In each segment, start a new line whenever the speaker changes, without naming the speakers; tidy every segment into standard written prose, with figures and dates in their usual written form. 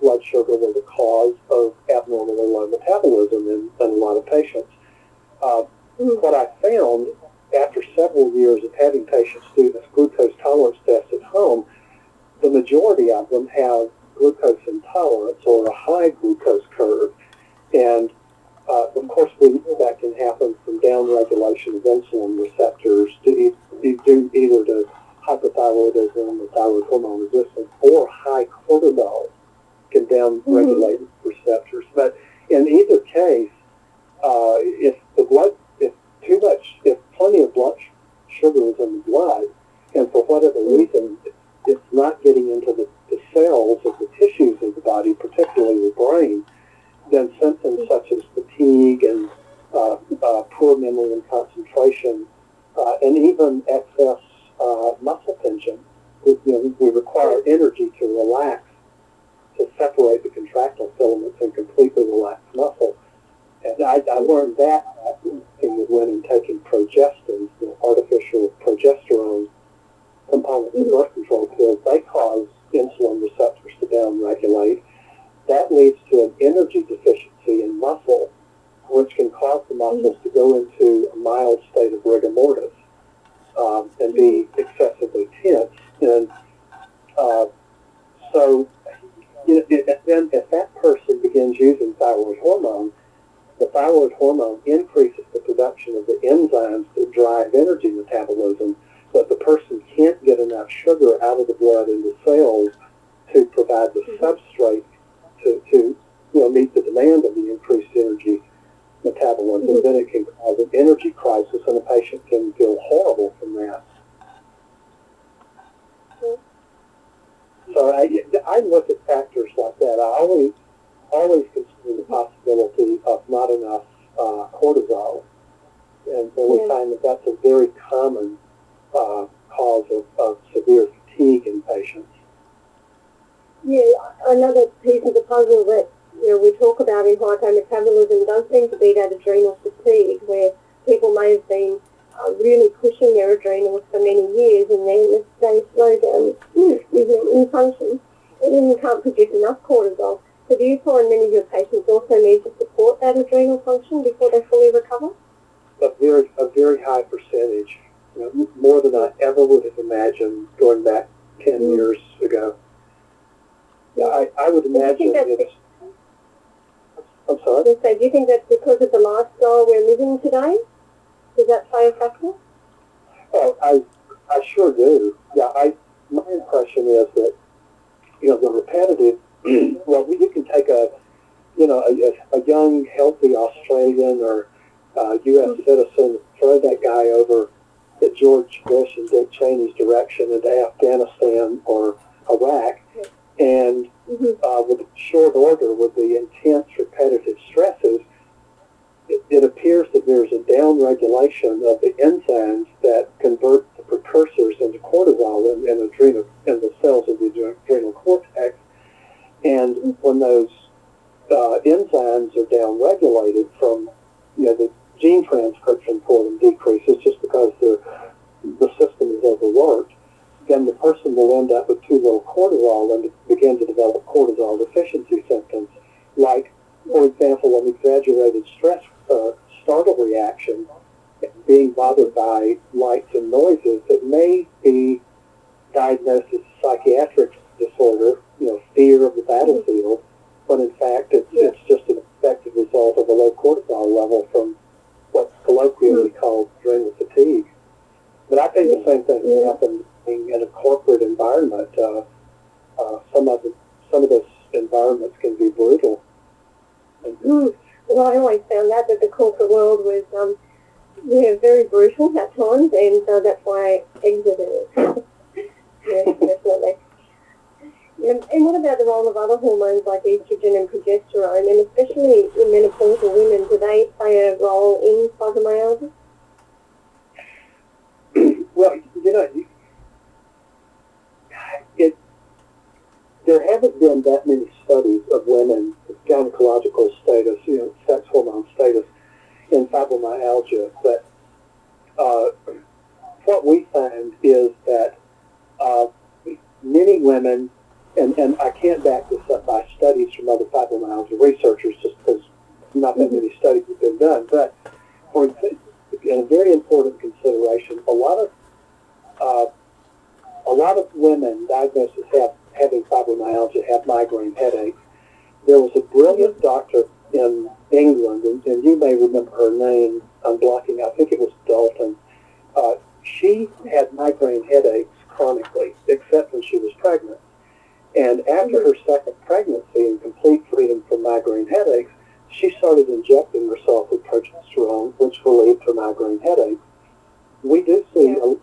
blood sugar was a cause of abnormally low metabolism in a lot of patients. What I found after several years of having patients do this glucose tolerance test at home, the majority of them have glucose intolerance or a high glucose curve. And of course, that can happen from downregulation of insulin receptors due either to hypothyroidism or thyroid hormone resistance, or high cortisol can downregulate receptors. But in either case, if plenty of blood sugar is in the blood, and for whatever reason it's not getting into the cells of the tissues of the body, particularly the brain, then symptoms such as fatigue and poor memory and concentration, and even excess muscle tension. We require energy to relax, to separate the contractile filaments and completely relax muscle. And I learned that with women taking progestins, the artificial progesterone components of birth control pills. They cause insulin receptors to downregulate. That leads to an energy deficiency in muscle, which can cause the muscles to go into a mild state of rigor mortis and be excessively tense. And so then if that person begins using thyroid hormone, the thyroid hormone increases the production of the enzymes that drive energy metabolism, but the person can't get enough sugar out of the blood in the cells to provide the substrate to meet the demand of the increased energy metabolism. Then it can cause an energy crisis, and a patient can feel horrible from that. So I look at factors like that. I always consider the possibility of not enough cortisol, and we find that that's a very common cause of severe fatigue in patients.
Yeah, another piece of the puzzle that we talk about in hypometabolism does seem to be that adrenal fatigue, where people may have been really pushing their adrenals for many years, and then they slow down in function and can't produce enough cortisol. So do you find many of your patients also need to support that adrenal function before they fully recover?
A very high percentage, more than I ever would have imagined going back 10 years ago. Yeah, I would imagine it's... I'm sorry?
Do you think that's because of the lifestyle we're living today? Does that play a factor?
Oh, I sure do. Yeah, my impression is that, the repetitive, well, you can take a young, healthy Australian or U.S. citizen, throw that guy over at George Bush and Dick Cheney's direction into Afghanistan or Iraq, and with short order, with the intense repetitive stresses, it appears that there's a downregulation of the enzymes that convert the precursors into cortisol in the cells of the adrenal cortex. And when those enzymes are downregulated from, the gene transcription for them decreases just because the system is overworked, then the person will end up with too low cortisol and begin to develop cortisol deficiency symptoms, like, for example, an exaggerated stress startle reaction, being bothered by lights and noises that may be diagnosed as a psychiatric disorder, fear of the battlefield, when in fact it's just an expected result of a low cortisol level from what's colloquially called adrenal fatigue. But I think the same thing can happen in a corporate environment. Some of those environments can be brutal.
Well, I always found that the corporate world was very brutal at times, and that's why I exited it. Yes, definitely. And what about the role of other hormones like estrogen and progesterone, and especially in menopausal women, do they play a role in fibromyalgia?
Well, there haven't been that many studies of women with gynecological status, sex hormone status in fibromyalgia, but what we find is that many women and I can't back this up by studies from other fibromyalgia researchers just because not that many studies have been done. But for a very important consideration, a lot of women diagnosed as having fibromyalgia have migraine headaches. There was a brilliant doctor in England, and you may remember her name. I'm blocking. I think it was Dalton. She had migraine headaches chronically, except when she was pregnant. And after her second pregnancy and complete freedom from migraine headaches, she started injecting herself with progesterone, which relieved her migraine headaches. We do see a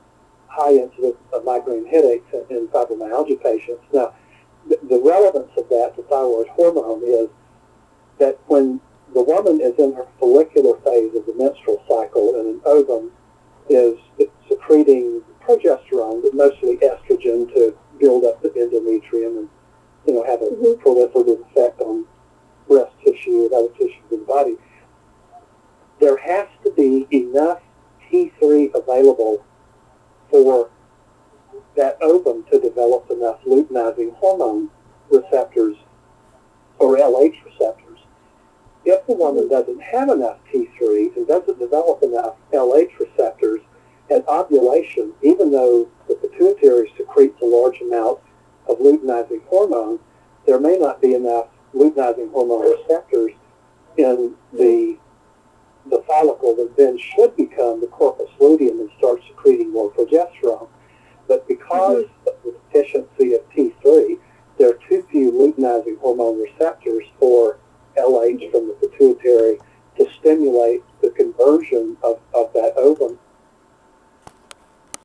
high incidence of migraine headaches in fibromyalgia patients. Now, the relevance of that to thyroid hormone is that when the woman is in her follicular phase of the menstrual cycle and an ovum is secreting progesterone, but mostly estrogen to build up the endometrium and, have a proliferative effect on breast tissue and other tissues in the body, there has to be enough T3 available for that ovum to develop enough luteinizing hormone receptors or LH receptors. If the woman doesn't have enough T3 and doesn't develop enough LH receptors at ovulation, even though the pituitary secretes a large amount of luteinizing hormone, there may not be enough luteinizing hormone receptors in the follicle that then should become the corpus luteum and start secreting more progesterone. But because of the deficiency of T3, there are too few luteinizing hormone receptors for